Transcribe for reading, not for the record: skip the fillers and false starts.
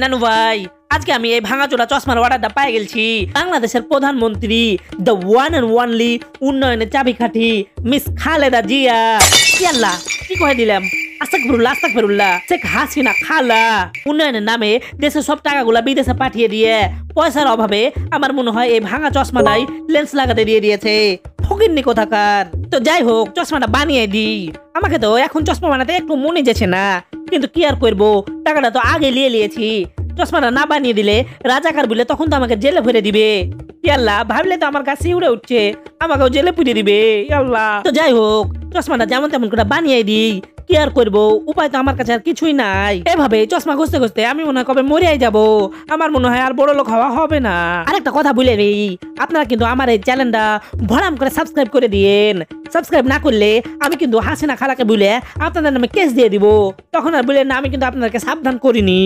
নানু ভাই, আজকে আমি এই ভাঙাচোরা চশমার অর্ডারটা পাই গেছি। বাংলাদেশের প্রধানমন্ত্রী দ্য ওয়ান এন্ড ওয়ানলি উন্নয়নের চাবিকাঠি মিস খালেদা জিয়া। ইয়াল্লা কি কয়ে দিলাম, আস্তাগফিরুল্লাহ শেখ হাসিনা খালা উন্নয়নের নামে দেশের সব টাকাগুলা বিদেশে পাঠিয়ে দিয়ে পয়সার অভাবে আমার মনে হয় এই ভাঙা চশমাটাই লেন্স লাগাতে দিয়ে দিয়েছে। ফকিন্নি কোথাকার। তো যাই হোক, চশমাটা বানিয়ে দিই। আমাকে তো এখন চশমা বানাতে একটু মনে যাচ্ছে না, কিন্তু কি আর করবো, টাকাটা তো আগে নিয়েছি। চশমাটা না বানিয়ে দিলে রাজাকার বলে তখন তো আমাকে জেলে ভরে দিবে। আল্লাহ, ভাবলে তো আমার কাছে উড়ে উঠছে, আমাকেও জেলে পুড়ে দিবে। আল্লাহ, তো যাই হোক, চশমাটা যেমন তেমন করে বানিয়ে দিই। কি আর করবো, উপায় তো আমার কাছে আর কিছুই নাই। এভাবে চশমা খুঁজতে খুঁজতে আমি মনে হয় কবে মরিয়াই যাব। আমার মনে হয় আর বড় লোক হওয়া হবে না। আরেকটা কথা বলে রে, আপনারা কিন্তু আমার এই চ্যানেলটা ভরাম করে সাবস্ক্রাইব করে দিন। সাবস্ক্রাইব না করলে আমি কিন্তু হাসিনা খালাকে বলে আপনাদের নামে কেস দিয়ে দিব। তখন আর বলে না আমি কিন্তু আপনাদেরকে সাবধান করিনি।